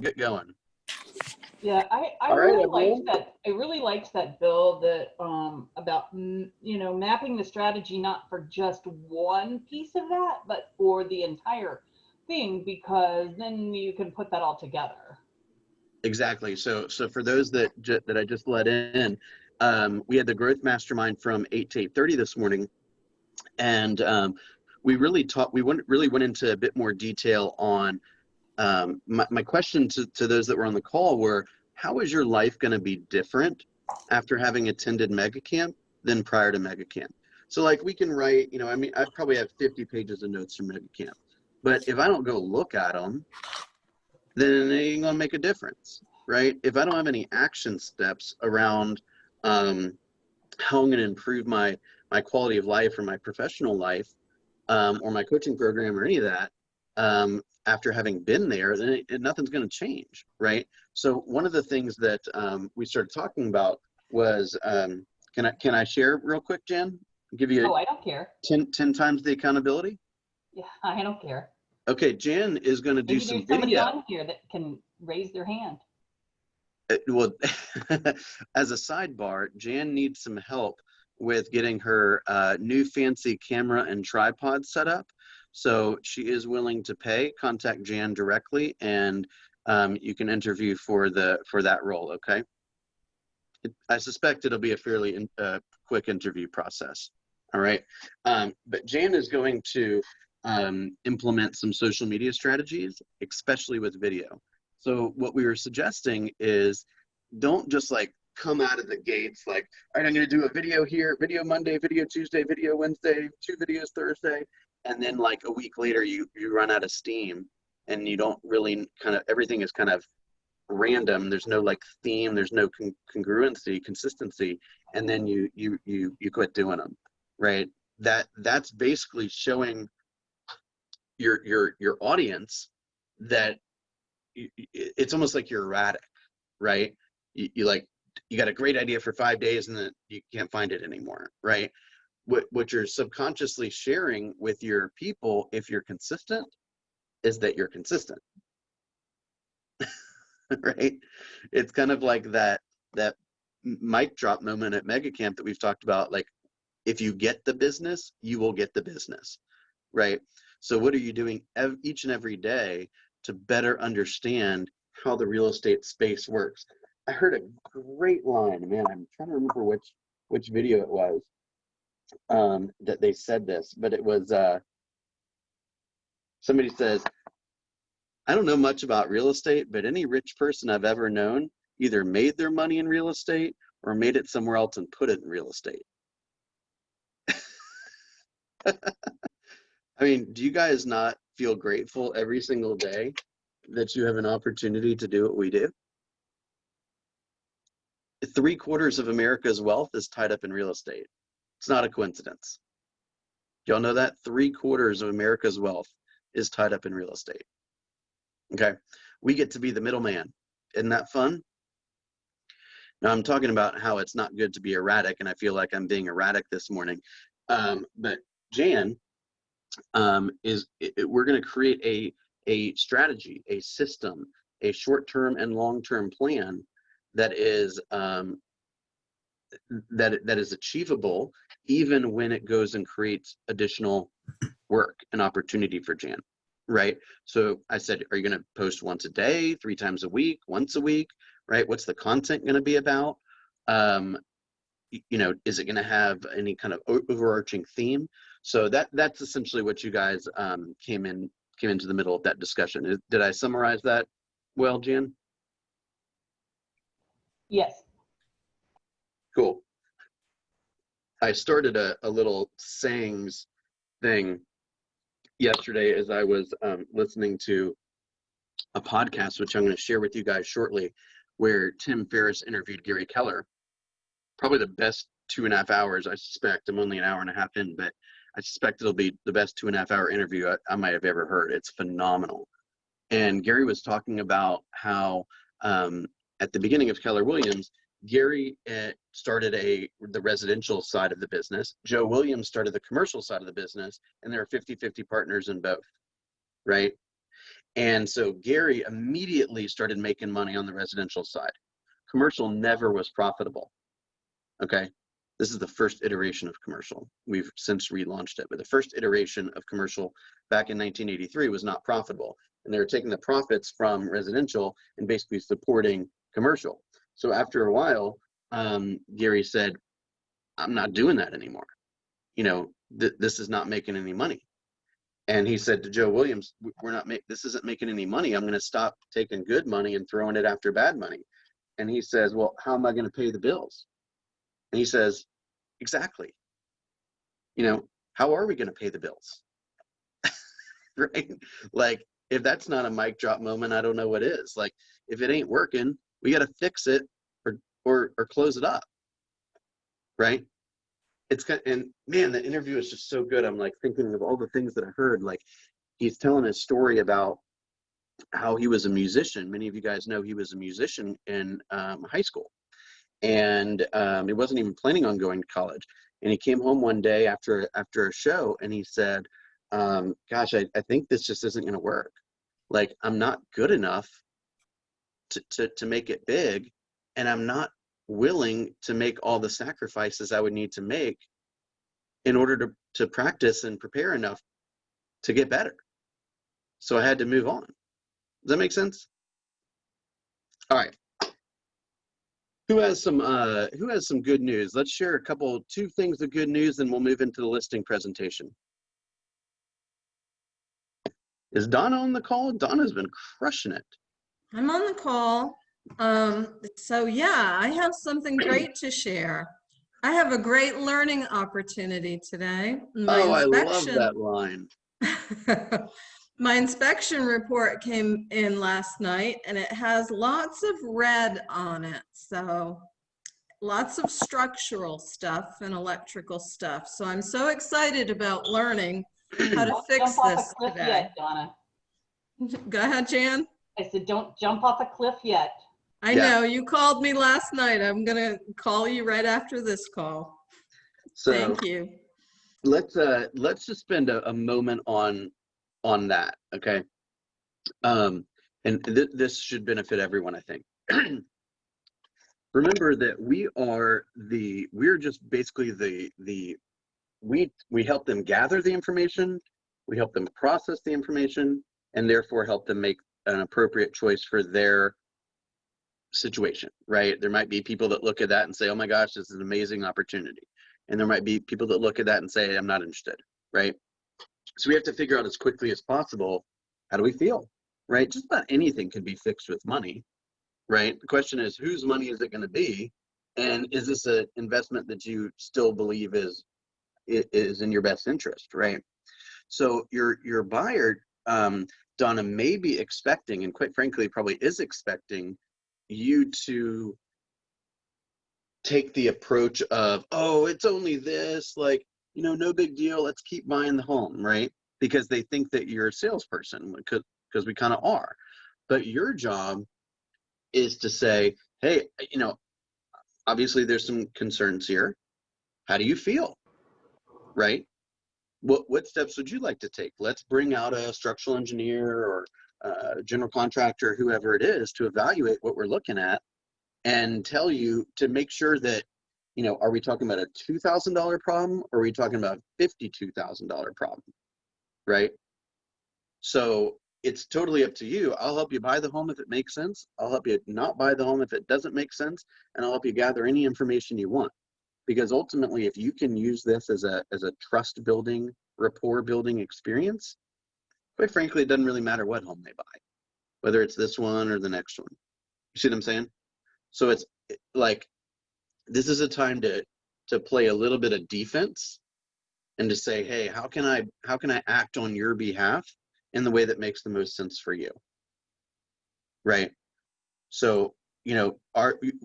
get going. Yeah, I All right, really liked everyone. that. I really liked that, Bill, that about mapping the strategy not for just one piece of that, but for the entire thing, because then you can put that all together. Exactly. So for those that I just let in, we had the growth mastermind from 8 to 8:30 this morning, and we really went into a bit more detail on my question to those that were on the call were, how is your life going to be different after having attended mega camp than prior to mega camp? So like we can write, I mean, I probably have 50 pages of notes from mega camp, but if I don't go look at them, then it ain't gonna make a difference, right? If I don't have any action steps around um, how I'm gonna improve my quality of life or my professional life, or my coaching program or any of that, after having been there, then nothing's gonna change, right? So one of the things that we started talking about was, can I share real quick, Jen? Give you Oh, I don't care. 10 times the accountability. Yeah, I don't care. Okay, Jan is going to do Maybe some there's somebody video. on here that can raise their hand. Well, as a sidebar, Jan needs some help with getting her new fancy camera and tripod set up. So she is willing to pay. Contact Jan directly, and you can interview for that role. Okay. I suspect it'll be a fairly quick interview process. All right. But Jan is going to implement some social media strategies, especially with video. So what we were suggesting is, don't just like come out of the gates like, all right, I'm going to do a video here, video Monday, video Tuesday, video Wednesday, 2 videos Thursday, and then like a week later you run out of steam and you don't really everything is kind of random. There's no like theme, there's no congruency, consistency, and then you quit doing them, right? That's basically showing your audience that it's almost like you're erratic, right? You like, you got a great idea for 5 days and then you can't find it anymore, right? What you're subconsciously sharing with your people, if you're consistent, is that you're consistent. Right? It's kind of like that mic drop moment at mega camp that we've talked about. Like, if you get the business, you will get the business, right? So what are you doing each and every day to better understand how the real estate space works? I heard a great line, man. I'm trying to remember which video it was that they said this, but it was somebody says, I don't know much about real estate, but any rich person I've ever known either made their money in real estate or made it somewhere else and put it in real estate. I mean, do you guys not feel grateful every single day that you have an opportunity to do what we do? 3/4 of America's wealth is tied up in real estate. It's not a coincidence. Y'all know that? 3/4 of America's wealth is tied up in real estate. Okay. We get to be the middleman. Isn't that fun? Now, I'm talking about how it's not good to be erratic, and I feel like I'm being erratic this morning. But Jan, we're going to create a strategy, a system, a short-term and long-term plan that is that is achievable, even when it goes and creates additional work and opportunity for Jan, right? So I said, are you going to post once a day, 3 times a week, once a week, right? What's the content going to be about? Is it going to have any kind of overarching theme? So that's essentially what you guys came into the middle of that discussion. Did I summarize that well, Jan? Yes. Cool. I started a little sayings thing yesterday as I was listening to a podcast, which I'm going to share with you guys shortly, where Tim Ferriss interviewed Gary Keller. Probably the best 2.5 hours, I suspect. I'm only an hour and a half in, but I suspect it'll be the best 2.5 hour interview I might have ever heard. It's phenomenal. And Gary was talking about how at the beginning of Keller Williams, Gary started the residential side of the business. Joe Williams started the commercial side of the business, and there are 50-50 partners in both, right? And so Gary immediately started making money on the residential side. Commercial never was profitable. Okay. This is the first iteration of commercial. We've since relaunched it, but the first iteration of commercial back in 1983 was not profitable. And they were taking the profits from residential and basically supporting commercial. So after a while, Gary said, I'm not doing that anymore. You know, this is not making any money. And he said to Joe Williams, this isn't making any money. I'm going to stop taking good money and throwing it after bad money. And he says, well, how am I going to pay the bills? And he says, exactly. You know, how are we going to pay the bills? Right? Like, if that's not a mic drop moment, I don't know what is. Like, if it ain't working, we got to fix it or close it up. Right? It's kind of, and man, the interview is just so good. I'm like thinking of all the things that I heard. Like, he's telling his story about how he was a musician. Many of you guys know he was a musician in high school, and he wasn't even planning on going to college. And he came home one day after a show, and he said, "Gosh, I think this just isn't going to work. Like, I'm not good enough to make it big, and I'm not willing to make all the sacrifices I would need to make in order to practice and prepare enough to get better. So I had to move on." Does that make sense? All right. Who has some good news? Let's share two things of good news, and we'll move into the listing presentation. Is Donna on the call? Donna's been crushing it. I'm on the call. So yeah, I have something great to share. I have a great learning opportunity today. I love that line. My inspection report came in last night, and it has lots of red on it. So lots of structural stuff and electrical stuff. So I'm so excited about learning how to fix this today. Yet, Donna. Go ahead, Jan. I said, don't jump off a cliff yet. I know, you called me last night. I'm going to call you right after this call. So thank you. Let's just spend a moment on that, okay? And this should benefit everyone, I think. Remember that we're just basically we help them gather the information, we help them process the information, and therefore help them make an appropriate choice for their situation, right? There might be people that look at that and say, oh my gosh, this is an amazing opportunity. And there might be people that look at that and say, I'm not interested, right? So we have to figure out as quickly as possible, how do we feel, right? Just about anything can be fixed with money, right? The question is, whose money is it going to be? And is this an investment that you still believe is in your best interest, right? So your buyer, Donna, may be expecting, and quite frankly, probably is expecting you to take the approach of, oh, it's only this, like, you know, no big deal, let's keep buying the home, right? Because they think that you're a salesperson, because we kind of are. But your job is to say, hey, you know, obviously there's some concerns here. How do you feel, right? What steps would you like to take? Let's bring out a structural engineer or a general contractor, whoever it is, to evaluate what we're looking at and tell you, to make sure that, you know, are we talking about a $2,000 problem, or are we talking about a $52,000 problem, right? So it's totally up to you. I'll help you buy the home if it makes sense. I'll help you not buy the home if it doesn't make sense, and I'll help you gather any information you want. Because ultimately, if you can use this as a trust building, rapport building experience, quite frankly, it doesn't really matter what home they buy, whether it's this one or the next one. You see what I'm saying? So it's like, this is a time to play a little bit of defense and to say, hey, how can I act on your behalf in the way that makes the most sense for you, right? So, you know,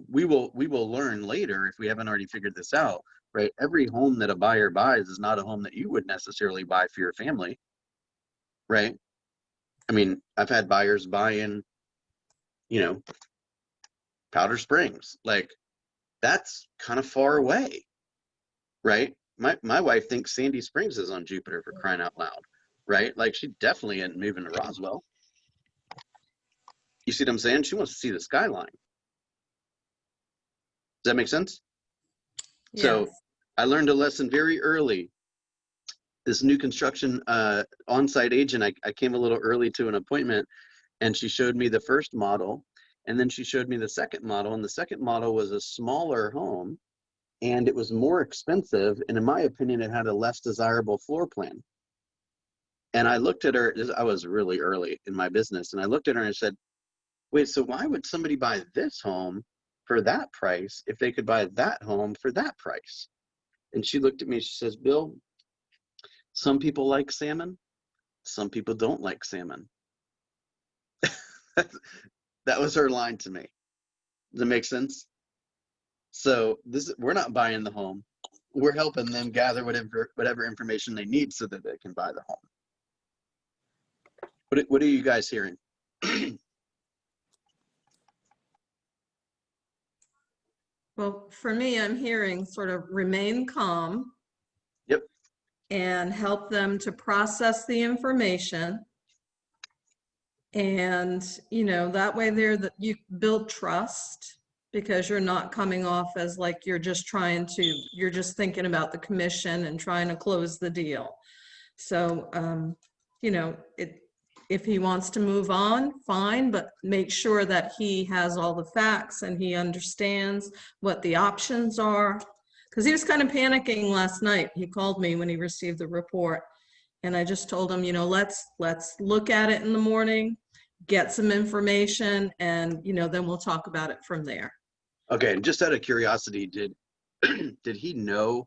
we will learn later, if we haven't already figured this out, right? Every home that a buyer buys is not a home that you would necessarily buy for your family, right? I mean, I've had buyers buy in, you know, Powder Springs. Like, that's kind of far away, right? My wife thinks Sandy Springs is on Jupiter, for crying out loud, right? Like, she definitely isn't moving to Roswell, You see what I'm saying? She wants to see the skyline. Does that make sense? Yes. So I learned a lesson very early. This new construction on-site agent, I came a little early to an appointment, and she showed me the first model, and then she showed me the second model, and the second model was a smaller home, and it was more expensive, and in my opinion, it had a less desirable floor plan. And I looked at her, I was really early in my business, and I looked at her and I said, wait, so why would somebody buy this home for that price if they could buy that home for that price? And she looked at me, she says, Bill, some people like salmon, some people don't like salmon. That was her line to me. Does that make sense? So we're not buying the home. We're helping them gather whatever information they need so that they can buy the home. What are you guys hearing? Well, for me, I'm hearing sort of remain calm Yep. and help them to process the information. And, that way you build trust because you're not coming off as like you're just thinking about the commission and trying to close the deal. So, if he wants to move on, fine, but make sure that he has all the facts and he understands what the options are. Because he was kind of panicking last night. He called me when he received the report. And I just told him, let's look at it in the morning, get some information, and, then we'll talk about it from there. Okay, and just out of curiosity, did he know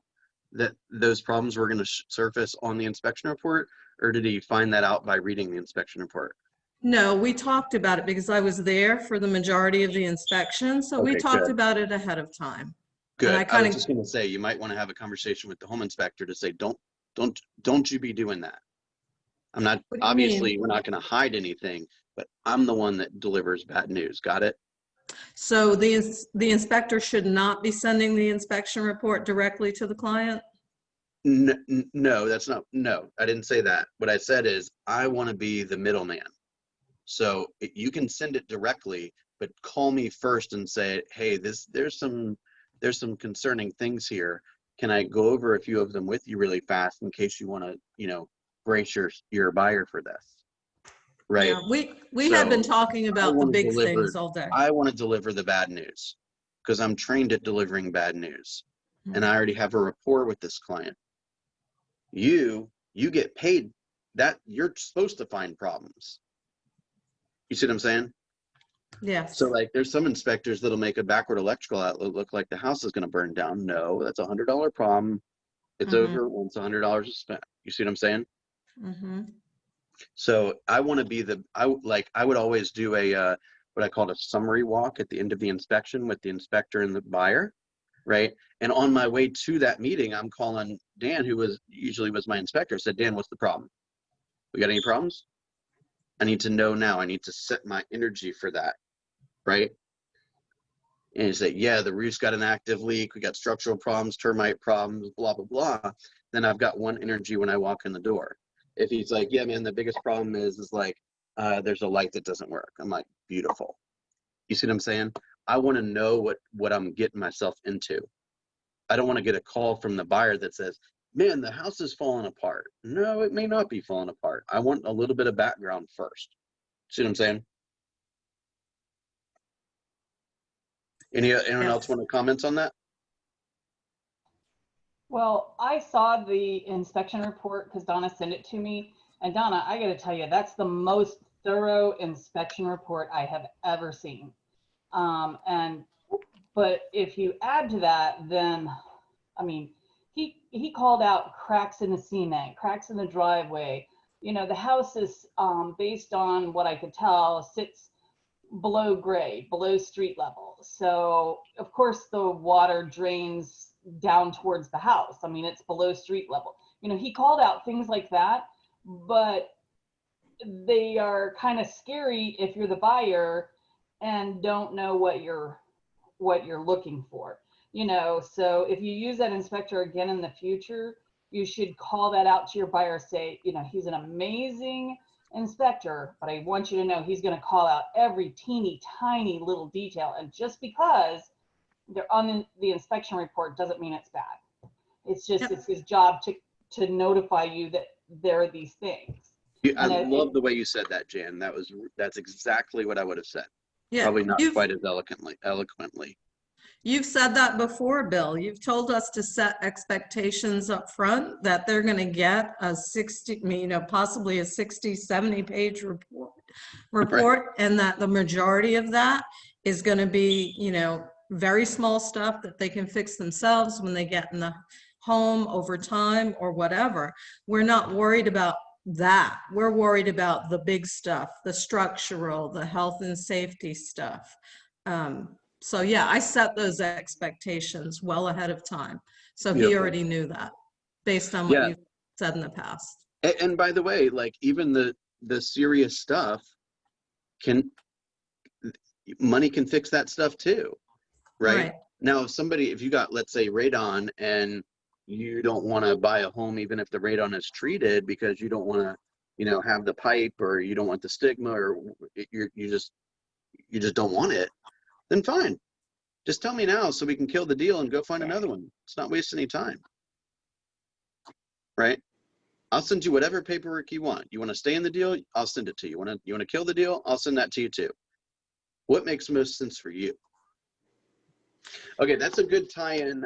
that those problems were going to surface on the inspection report, or did he find that out by reading the inspection report? No, we talked about it because I was there for the majority of the inspection, so we Okay, talked good. about it ahead of time. Good. And I I kind was of, just going to say, you might want to have a conversation with the home inspector to say, don't you be doing that. I'm not, what do you obviously, mean? we're not going to hide anything, but I'm the one that delivers bad news. Got it? So the inspector should not be sending the inspection report directly to the client? No, that's not, no, I didn't say that. What I said is I want to be the middleman. So you can send it directly, but call me first and say, hey, there's some concerning things here. Can I go over a few of them with you really fast in case you want to, brace your buyer for this? Right. Yeah, we had been So talking about the big things all day. I want to deliver the bad news because I'm trained at delivering bad news. And I already have a rapport with this client. You get paid that you're supposed to find problems. You see what I'm saying? Yes. So like there's some inspectors that'll make a backward electrical outlet look like the house is going to burn down. No, that's $100 problem. It's over once $100 is spent. You see what I'm saying? Mm-hmm. So I want to be I would always do a what I called a summary walk at the end of the inspection with the inspector and the buyer, right? And on my way to that meeting, I'm calling Dan, who usually was my inspector. I said, Dan, what's the problem? We got any problems? I need to know now. I need to set my energy for that, right? And you say, yeah, the roof's got an active leak. We got structural problems, termite problems, blah, blah, blah. Then I've got one energy when I walk in the door. If he's like, yeah, man, the biggest problem is like, there's a light that doesn't work. I'm like, beautiful. You see what I'm saying? I want to know what I'm getting myself into. I don't want to get a call from the buyer that says, man, the house is falling apart. No, it may not be falling apart. I want a little bit of background first. See what I'm saying? Anyone else Yes. want to comment on that? Well, I saw the inspection report because Donna sent it to me. And Donna, I got to tell you, that's the most thorough inspection report I have ever seen. But if you add to that, then, I mean, he called out cracks in the cement, cracks in the driveway. The house is, based on what I could tell, sits below grade, below street level. So of course the water drains down towards the house. I mean, it's below street level. He called out things like that, but they are kind of scary if you're the buyer and don't know what you're looking for. So if you use that inspector again in the future, you should call that out to your buyer. Say, he's an amazing inspector, but I want you to know he's going to call out every teeny tiny little detail. And just because they're on the inspection report doesn't mean it's bad. It's just, Yep. it's his job to notify you that there are these things. I And love the way you said that, Jan. That's exactly what I would have said. Yeah, Probably not quite as eloquently. you've said that before, Bill. You've told us to set expectations up front that they're going to get a 60, possibly a 60, 70 page report, Right. and that the majority of that is going to be, very small stuff that they can fix themselves when they get in the home over time or whatever. We're not worried about that. We're worried about the big stuff, the structural, the health and safety stuff. So yeah, I set those expectations well ahead of time. So he Beautiful. already knew that based on what Yeah. you said in the past. And by the way, like even the serious stuff money can fix that stuff too, right? Right. Now, if you got, let's say, radon and you don't want to buy a home even if the radon is treated because you don't want to, have the pipe or you don't want the stigma or you just don't want it, then fine. Just tell me now so we can kill the deal and go find another one. It's not wasting any time, right? I'll send you whatever paperwork you want. You want to stay in the deal? I'll send it to you. You want to kill the deal? I'll send that to you too. What makes most sense for you? Okay, that's a good tie-in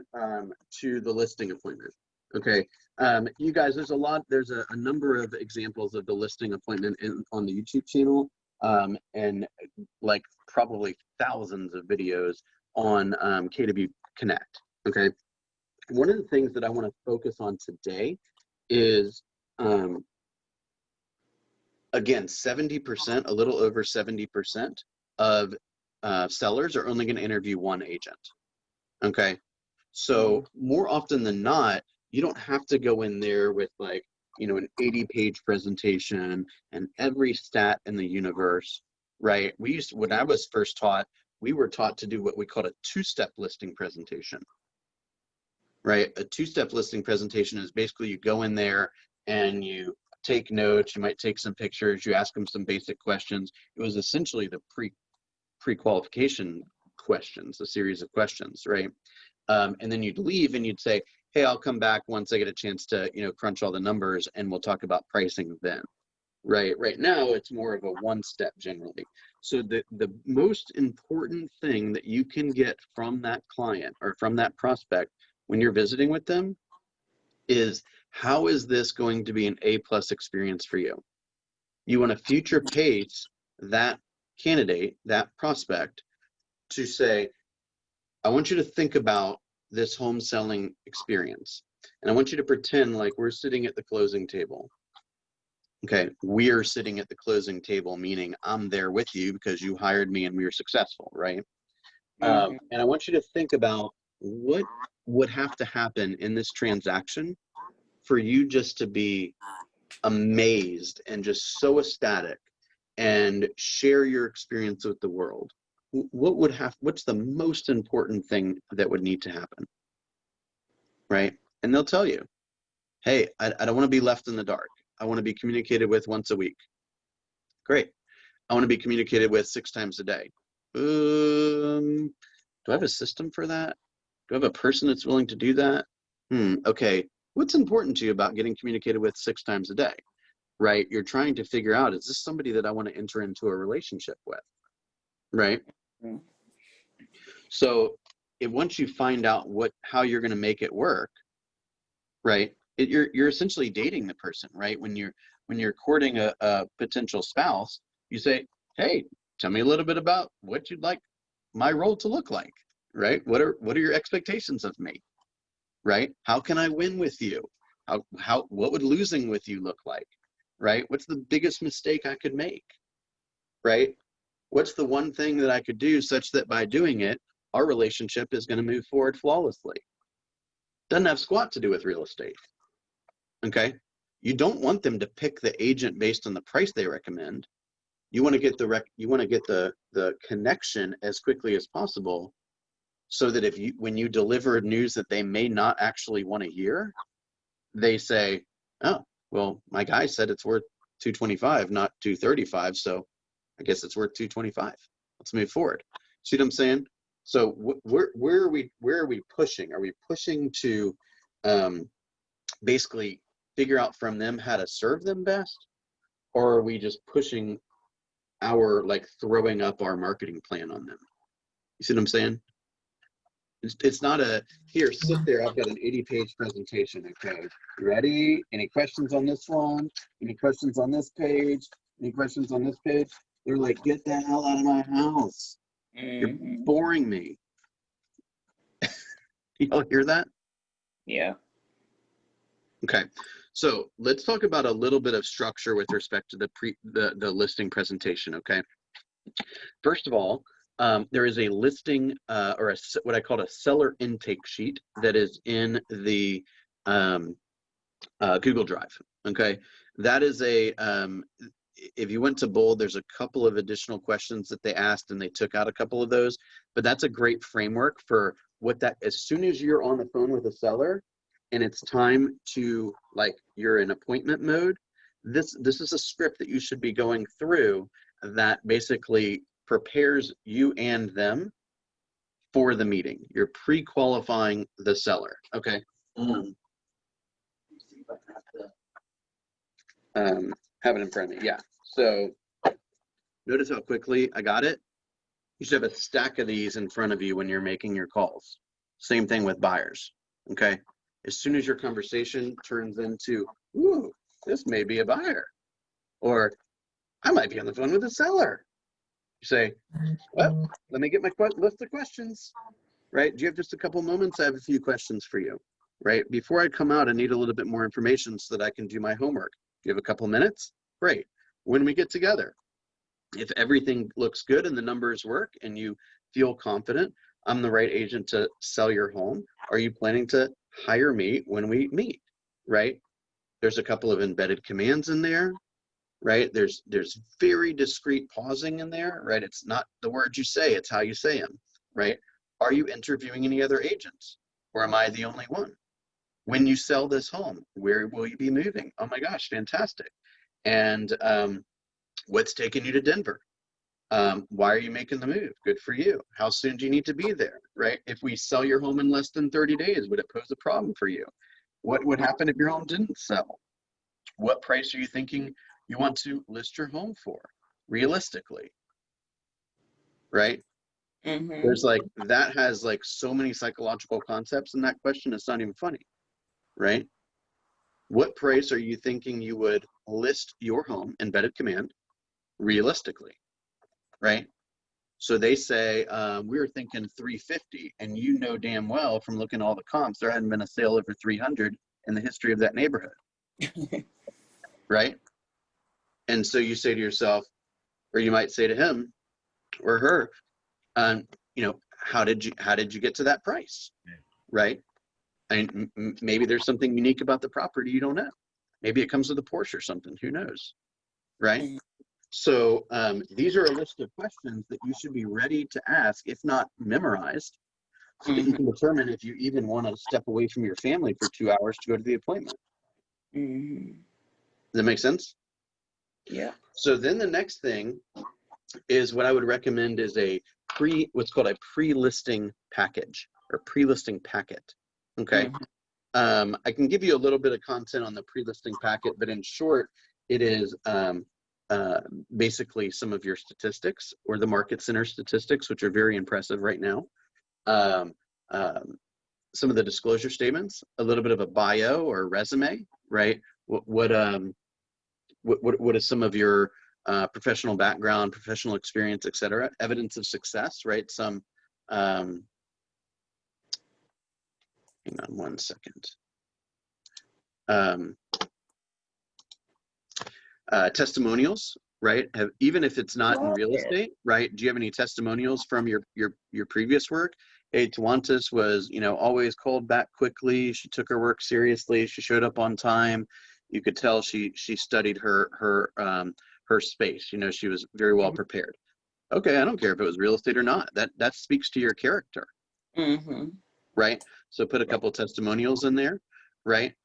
to the listing appointment. Okay, you guys, there's a number of examples of the listing appointment on the YouTube channel, and like probably thousands of videos on KW Connect. Okay, one of the things that I want to focus on today is, again, 70%, a little over 70% of sellers are only going to interview one agent. Okay, so more often than not, you don't have to go in there with like, an 80-page presentation and every stat in the universe, right? When I was first taught, we were taught to do what we called a two-step listing presentation, right? A two-step listing presentation is basically you go in there and you take notes, you might take some pictures, you ask them some basic questions. It was essentially the pre-qualification questions, a series of questions, right? And then you'd leave and you'd say, hey, I'll come back once I get a chance to, crunch all the numbers and we'll talk about pricing then, right? Right now, it's more of a one-step generally. So the most important thing that you can get from that client or from that prospect when you're visiting with them is, how is this going to be an A+ experience for you? You want to future pace that candidate, that prospect, to say, I want you to think about this home selling experience. And I want you to pretend like we're sitting at the closing table. Okay, we're sitting at the closing table, meaning I'm there with you because you hired me and we were successful, right? And I want you to think about what would have to happen in this transaction for you just to be amazed and just so ecstatic and share your experience with the world. What's the most important thing that would need to happen, right? And they'll tell you, hey, I don't want to be left in the dark. I want to be communicated with once a week. Great. I want to be communicated with 6 times a day. Do I have a system for that? Do I have a person that's willing to do that? Okay. What's important to you about getting communicated with 6 times a day, right? You're trying to figure out, is this somebody that I want to enter into a relationship with, right? So once you find out how you're going to make it work, right? You're essentially dating the person, right? When you're courting a potential spouse, you say, hey, tell me a little bit about what you'd like my role to look like, right? What are your expectations of me, right? How can I win with you? What would losing with you look like, right? What's the biggest mistake I could make, right? What's the one thing that I could do such that by doing it, our relationship is going to move forward flawlessly? Doesn't have squat to do with real estate. Okay. You don't want them to pick the agent based on the price they recommend. You want to get the connection as quickly as possible, so that when you deliver news that they may not actually want to hear, they say, oh, well, my guy said it's worth 225, not 235. So I guess it's worth 225. Let's move forward. See what I'm saying? So where are we pushing? Are we pushing to basically figure out from them how to serve them best? Or are we just pushing our, like, throwing up our marketing plan on them? You see what I'm saying? It's not a, here, sit there, I've got an 80-page presentation, okay? You ready? Any questions on this one? Any questions on this page? Any questions on this page? They're like, get the hell out of my house. You're boring me. Y'all hear that? Yeah. Okay, so let's talk about a little bit of structure with respect to the listing presentation, okay? First of all, there is a listing or what I call a seller intake sheet that is in the Google Drive, okay? That is a, if you went to Bold, there's a couple of additional questions that they asked and they took out a couple of those, but that's a great framework for what that, as soon as you're on the phone with a seller and it's time to, like, you're in appointment mode, this is a script that you should be going through that basically prepares you and them for the meeting. You're pre-qualifying the seller, okay? Let's see if I have it in front of me. Yeah, so notice how quickly I got it. You should have a stack of these in front of you when you're making your calls. Same thing with buyers, okay? As soon as your conversation turns into, ooh, this may be a buyer, or I might be on the phone with a seller, you say, well, let me get my list of questions, right? Do you have just a couple moments? I have a few questions for you, right? Before I come out, I need a little bit more information so that I can do my homework. Do you have a couple minutes? Great. When we get together, if everything looks good and the numbers work and you feel confident, I'm the right agent to sell your home. Are you planning to hire me when we meet, right? There's a couple of embedded commands in there, right? There's very discreet pausing in there, right? It's not the words you say, it's how you say them, right? Are you interviewing any other agents, or am I the only one? When you sell this home, where will you be moving? Oh my gosh, fantastic. And what's taking you to Denver? Why are you making the move? Good for you. How soon do you need to be there, right? If we sell your home in less than 30 days, would it pose a problem for you? What would happen if your home didn't sell? What price are you thinking you want to list your home for, realistically, right? There's like, that has like so many psychological concepts in that question, it's not even funny, right? What price are you thinking you would list your home, embedded command, realistically, right? So they say, we were thinking 350, and you know damn well from looking at all the comps, there hadn't been a sale over 300 in the history of that neighborhood, right? And so you say to yourself, or you might say to him or her, you know, how did you get to that price, right? And maybe there's something unique about the property you don't know. Maybe it comes with a Porsche or something, who knows, right? So these are a list of questions that you should be ready to ask, if not memorized, so that you can determine if you even want to step away from your family for 2 hours to go to the appointment. Does that make sense? Yeah. So then the next thing is, what I would recommend is what's called a pre-listing package or pre-listing packet. Okay. I can give you a little bit of content on the pre-listing packet, but in short, it is basically some of your statistics, or the market center statistics, which are very impressive right now. Some of the disclosure statements, a little bit of a bio or resume, right? What is some of your professional background, professional experience, et cetera? Evidence of success, right? Some, hang on one second. Testimonials, right? Even if it's not in real estate, right? Do you have any testimonials from your previous work? Hey, Tawantis was, you know, always called back quickly. She took her work seriously. She showed up on time. You could tell she studied her space. You know, she was very well prepared. Okay, I don't care if it was real estate or not. That speaks to your character, right? So put a couple testimonials in there, right?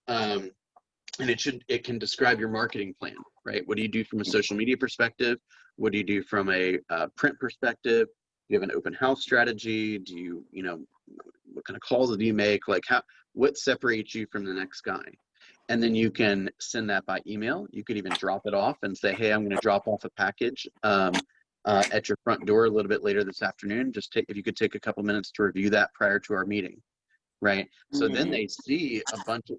and it can describe your marketing plan, right? What do you do from a social media perspective? What do you do from a print perspective? Do you have an open house strategy? Do you, what kind of calls do you make? Like what separates you from the next guy? And then you can send that by email. You could even drop it off and say, hey, I'm going to drop off a package at your front door a little bit later this afternoon. If you could take a couple minutes to review that prior to our meeting. Right. So then they see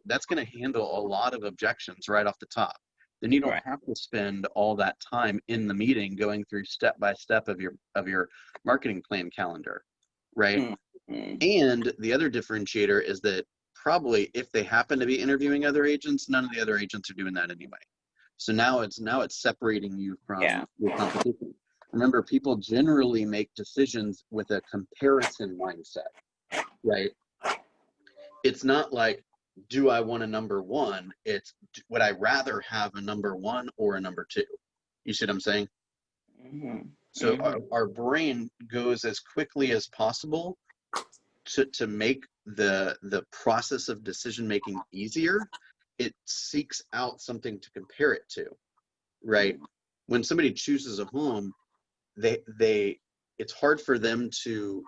that's going to handle a lot of objections right off the top. Then you don't Right. have to spend all that time in the meeting going through step by step of your marketing plan calendar. Right. Mm-hmm. And the other differentiator is that probably if they happen to be interviewing other agents, none of the other agents are doing that anyway. So now it's separating you from your competition. Remember, people generally make decisions with a comparison mindset, right? It's not like, do I want a number one? It's, would I rather have a number one or a number two? You see what I'm saying? Mm-hmm. So our brain goes as quickly as possible to make the process of decision making easier. It seeks out something to compare it to, right? When somebody chooses a home, it's hard for them to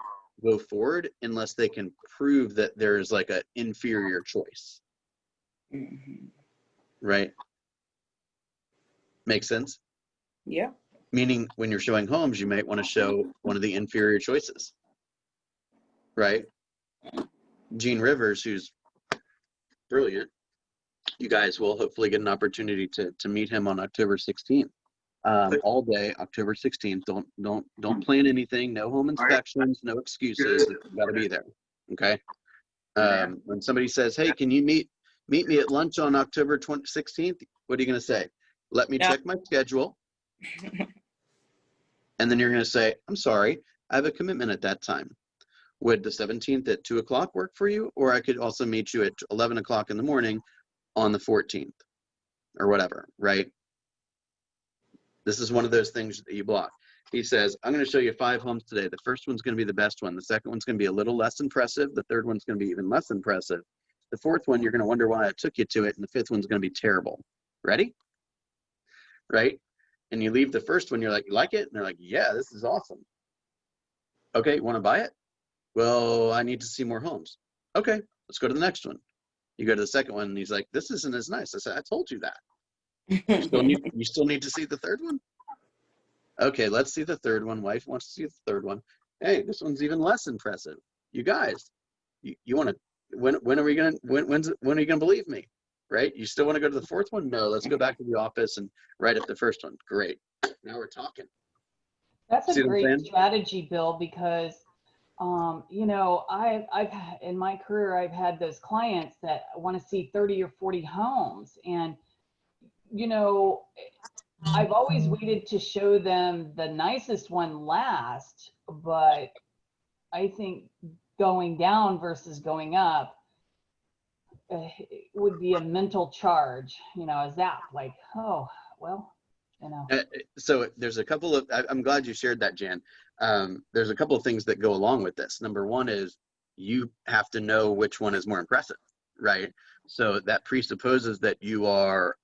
go forward unless they can prove that there's like an inferior choice. Right? Make sense? Yeah. Meaning when you're showing homes, you might want to show one of the inferior choices. Right? Gene Rivers, who's brilliant, you guys will hopefully get an opportunity to meet him on October 16th. All day, October 16th. Don't plan anything. No home inspections. No excuses. You got to be there. Okay. When somebody says, "Hey, can you meet me at lunch on October 16th?" What are you going to say? Let me check my schedule. And then you're going to say, "I'm sorry, I have a commitment at that time. Would the 17th at 2 o'clock work for you? Or I could also meet you at 11 o'clock in the morning on the 14th or whatever." Right? This is one of those things that you block. He says, "I'm going to show you 5 homes today. The first one's going to be the best one. The second one's going to be a little less impressive. The third one's going to be even less impressive. The fourth one, you're going to wonder why I took you to it. And the fifth one's going to be terrible. Ready?" Right? And you leave the first one, you're like, "You like it?" And they're like, "Yeah, this is awesome." "Okay, you want to buy it?" "Well, I need to see more homes." "Okay, let's go to the next one." You go to the second one, and he's like, "This isn't as nice." I said, "I told you that. You still need to see the third one?" "Okay, let's see the third one. Wife wants to see the third one." "Hey, this one's even less impressive." You guys, you want to, when are we going to, when are you going to believe me? Right? You still want to go to the fourth one? No, let's go back to the office and write up the first one. Great. Now we're talking. That's a See what I'm great saying? strategy, Bill, because I've in my career I've had those clients that want to see 30 or 40 homes, and I've always waited to show them the nicest one last, but I think going down versus going up would be a mental charge, a zap, like, oh, well, So there's a couple of, I'm glad you shared that, Jan. There's a couple of things that go along with this. Number one is you have to know which one is more impressive, right? So that presupposes that you are,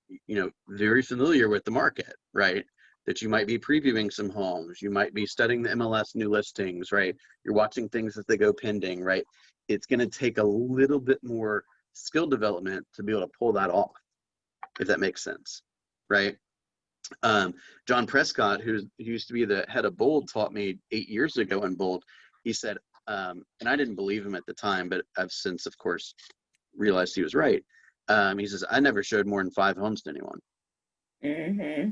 very familiar with the market, right? That you might be previewing some homes, you might be studying the MLS new listings, right? You're watching things as they go pending, right? It's going to take a little bit more skill development to be able to pull that off, if that makes sense, right? John Prescott, who used to be the head of Bold, taught me 8 years ago in Bold. He said, and I didn't believe him at the time, but I've since, of course, realized he was right. He says, "I never showed more than 5 homes to anyone." Mm-hmm.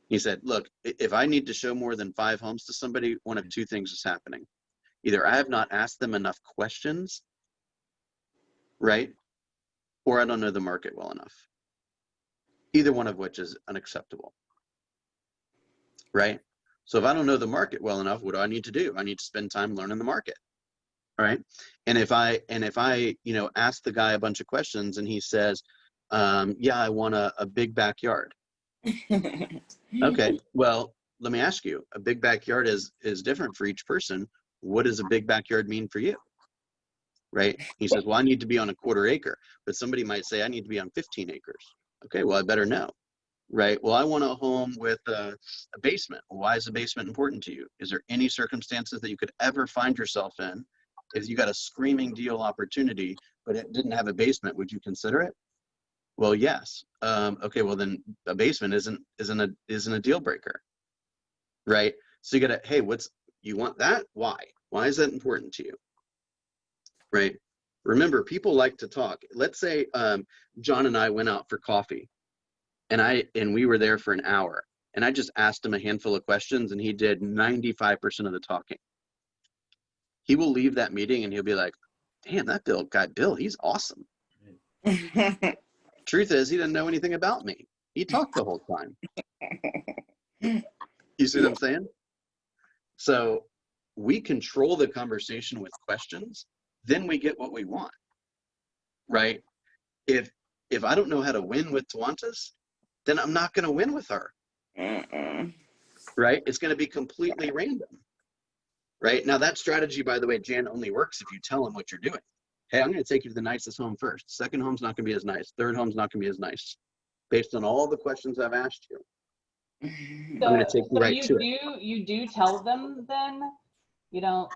He said, "Look, if I need to show more than 5 homes to somebody, one of two things is happening. Either I have not asked them enough questions, right? Or I don't know the market well enough. Either one of which is unacceptable. Right? So if I don't know the market well enough, what do I need to do? I need to spend time learning the market. Right? And if I ask the guy a bunch of questions and he says, yeah, I want a big backyard." "Okay, well, let me ask you, a big backyard is different for each person. What does a big backyard mean for you?" Right? He says, "Well, I need to be on a 1/4 acre," but somebody might say, "I need to be on 15 acres." Okay, well, I better know, right? Well, I want a home with a basement. Why is a basement important to you? Is there any circumstances that you could ever find yourself in if you got a screaming deal opportunity, but it didn't have a basement? Would you consider it? Well, yes. Okay, well then a basement isn't a deal breaker, right? So you gotta, hey, you want that? Why? Why is that important to you? Right? Remember, people like to talk. Let's say John and I went out for coffee, and we were there for an hour, and I just asked him a handful of questions, and he did 95% of the talking. He will leave that meeting, and he'll be like, "Damn, that Bill, he's awesome." Truth is, he didn't know anything about me. He talked the whole time. You see what I'm saying? So we control the conversation with questions, then we get what we want, right? If I don't know how to win with Tawantas, then I'm not going to win with her, right? It's going to be completely random, right? Now that strategy, by the way, Jan, only works if you tell them what you're doing. Hey, I'm going to take you to the nicest home first. Second home's not going to be as nice. Third home's not going to be as nice. Based on all the questions I've asked you, I'm going to take you right to it. You do tell them then? You don't,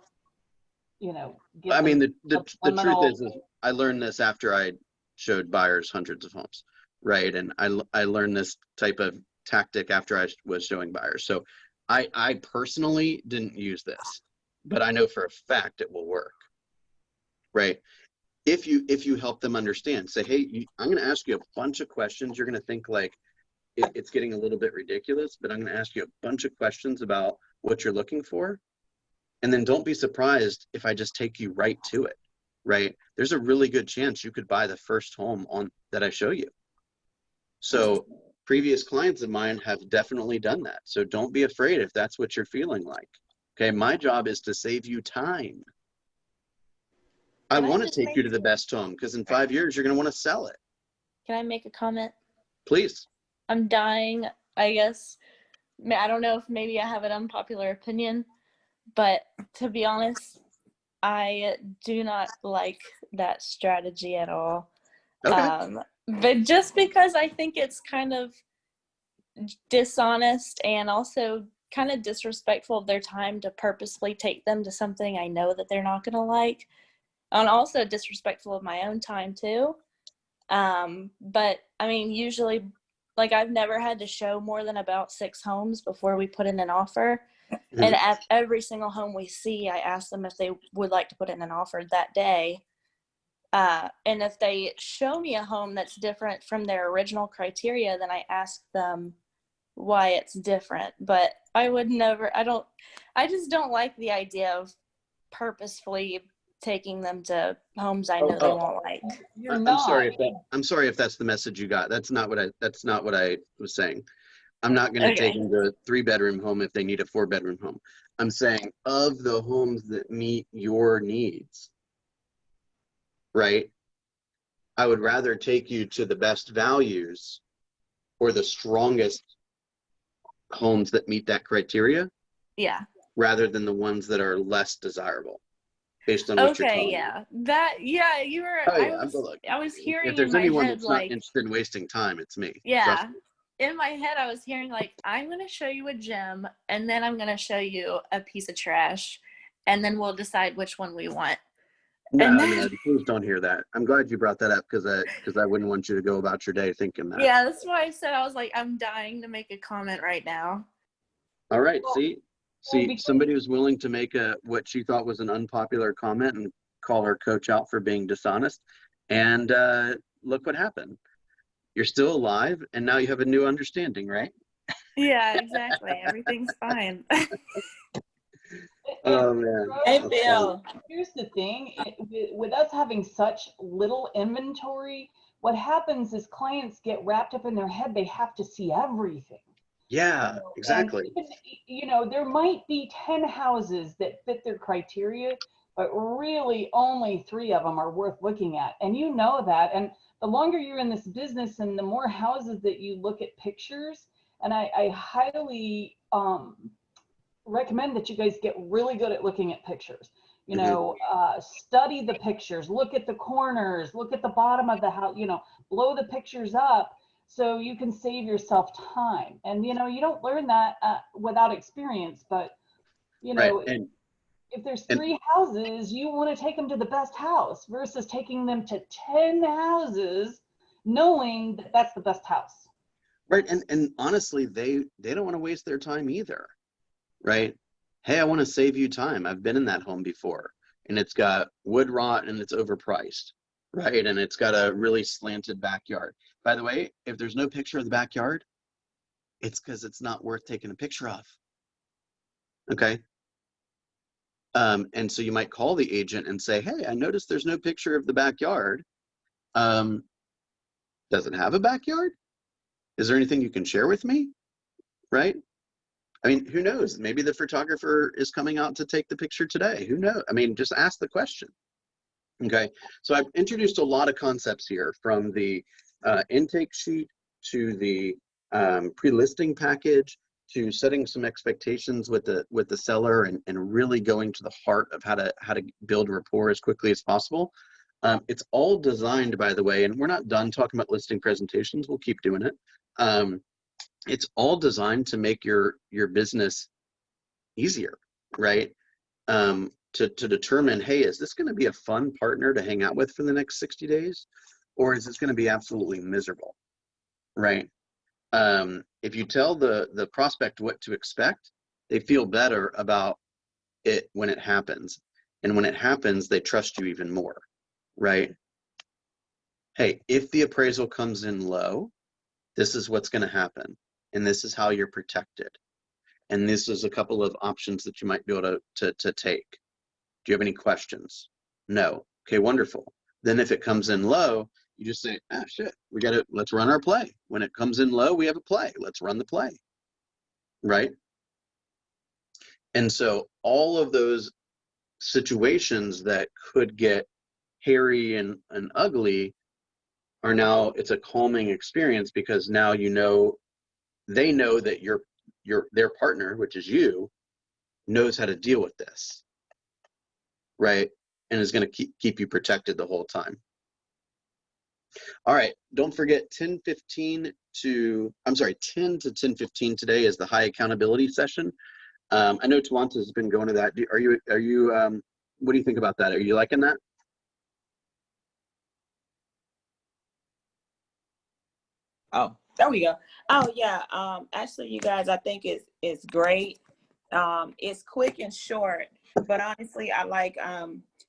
give I mean, them the truth subliminal- is I learned this after I showed buyers hundreds of homes, right? And I learned this type of tactic after I was showing buyers. So I personally didn't use this, but I know for a fact it will work, right? If you help them understand, say, hey, I'm going to ask you a bunch of questions. You're going to think like it's getting a little bit ridiculous, but I'm going to ask you a bunch of questions about what you're looking for. And then don't be surprised if I just take you right to it, right? There's a really good chance you could buy the first home that I show you. So previous clients of mine have definitely done that. So don't be afraid if that's what you're feeling like. Okay, my job is to save you time. I want to take you to the best home because in 5 years, you're going to want to sell it. Can I make a comment? Please. I'm dying, I guess. I don't know if maybe I have an unpopular opinion, but to be honest, I do not like that strategy at all. Okay. But just because I think it's kind of dishonest and also kind of disrespectful of their time to purposefully take them to something I know that they're not going to like. And also disrespectful of my own time too. But I mean, usually, like, I've never had to show more than about 6 homes before we put in an offer. Mm-hmm. And at every single home we see, I ask them if they would like to put in an offer that day. And if they show me a home that's different from their original criteria, then I ask them why it's different. But I just don't like the idea of purposefully taking them to homes I know they won't like. I'm sorry if that's the message you got. That's not what I was saying. I'm not going to take them to a 3-bedroom home if they need a 4-bedroom home. I'm saying of the homes that meet your needs, right? I would rather take you to the best values or the strongest homes that meet that criteria. Yeah. Rather than the ones that are less desirable. Based on what you're telling me. You were. Oh, yeah, I was hearing if there's in my anyone head that's like, not interested in wasting time, it's me. yeah. In my head, I was hearing like, I'm going to show you a gem, and then I'm going to show you a piece of trash, and then we'll decide which one we want. No, please don't hear that. I'm glad you brought that up because I wouldn't want you to go about your day thinking that. Yeah, that's why I said I was like, I'm dying to make a comment right now. All right, see, somebody was willing to make what she thought was an unpopular comment and call her coach out for being dishonest, and look what happened. You're still alive, and now you have a new understanding, right? Yeah, exactly. Everything's fine. Oh man. Hey, Bill. Here's the thing, with us having such little inventory, what happens is clients get wrapped up in their head. They have to see everything. Yeah, exactly. And even, there might be 10 houses that fit their criteria, but really only 3 of them are worth looking at. And you know that. And the longer you're in this business and the more houses that you look at pictures, and I highly recommend that you guys get really good at looking at pictures. Study the pictures, look at the corners, look at the bottom of the house, blow the pictures up. So you can save yourself time. And, you don't learn that without experience, but, Right. And if there's 3 houses, you want to take them to the best house versus taking them to 10 houses, knowing that that's the best house. right. And honestly, they don't want to waste their time either. Right. Hey, I want to save you time. I've been in that home before, and it's got wood rot and it's overpriced. Right. And it's got a really slanted backyard. By the way, if there's no picture of the backyard, it's because it's not worth taking a picture of. Okay. And so you might call the agent and say, hey, I noticed there's no picture of the backyard. Does it have a backyard? Is there anything you can share with me? Right? I mean, who knows? Maybe the photographer is coming out to take the picture today. Who knows? I mean, just ask the question. Okay. So I've introduced a lot of concepts here, from the intake sheet to the pre-listing package, to setting some expectations with the seller, and really going to the heart of how to build rapport as quickly as possible. It's all designed, by the way, and we're not done talking about listing presentations. We'll keep doing it. It's all designed to make your business easier, right? To determine, hey, is this going to be a fun partner to hang out with for the next 60 days? Or is this going to be absolutely miserable, right? If you tell the prospect what to expect, they feel better about it when it happens. And when it happens, they trust you even more, right? Hey, if the appraisal comes in low, this is what's going to happen. And this is how you're protected. And this is a couple of options that you might be able to take. Do you have any questions? No. Okay, wonderful. Then if it comes in low, you just say, shit, let's run our play. When it comes in low, we have a play. Let's run the play, right? And so all of those situations that could get hairy and ugly are now, it's a calming experience, because now they know that their partner, which is you, knows how to deal with this, right? And is going to keep you protected the whole time. All right, don't forget 10 to 10:15 today is the high accountability session. I know Tawanta has been going to that. Are you what do you think about that? Are you liking that? Oh, there we go. Oh yeah. Actually, you guys, I think it's great. It's quick and short, but honestly, I like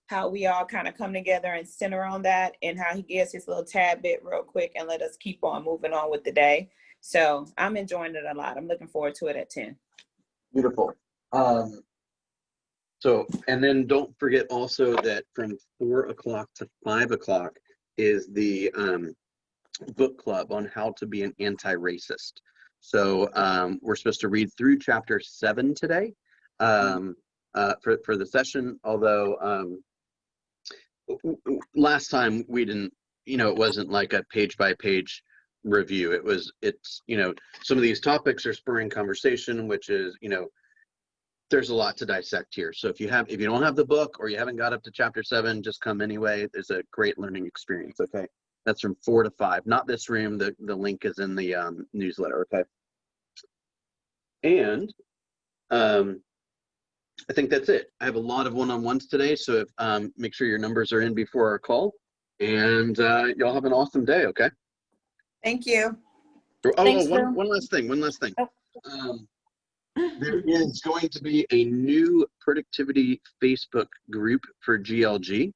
how we all kind of come together and center on that, and how he gives his little tad bit real quick and let us keep on moving on with the day. So I'm enjoying it a lot. I'm looking forward to it at 10. Beautiful. So, and then don't forget also that from 4 o'clock to 5 o'clock is the book club on how to be an anti-racist. So we're supposed to read through chapter 7 today for the session. Although last time we didn't, it wasn't like a page by page review. It's some of these topics are spurring conversation, which is, there's a lot to dissect here. So if you don't have the book, or you haven't got up to chapter 7, just come anyway. There's a great learning experience. Okay. That's from 4 to 5, not this room. The link is in the newsletter. Okay. And I think that's it. I have a lot of one-on-ones today, so make sure your numbers are in before our call, and y'all have an awesome day. Okay. Thank you. Thanks, One Bill. last thing. Oh. There is going to be a new productivity Facebook group for GLG.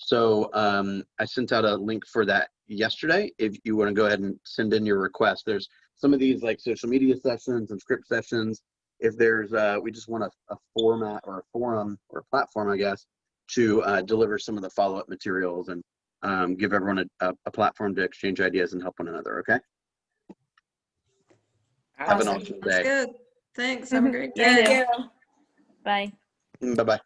So I sent out a link for that yesterday. If you want to go ahead and send in your request, there's some of these like social media sessions and script sessions. If there's, we just want a format or a forum or a platform, I guess, to deliver some of the follow-up materials and give everyone a platform to exchange ideas and help one another. Okay. Have an Awesome. awesome That's day. good. Thanks. Have a great Thank day. Thank you. Bye. Bye-bye.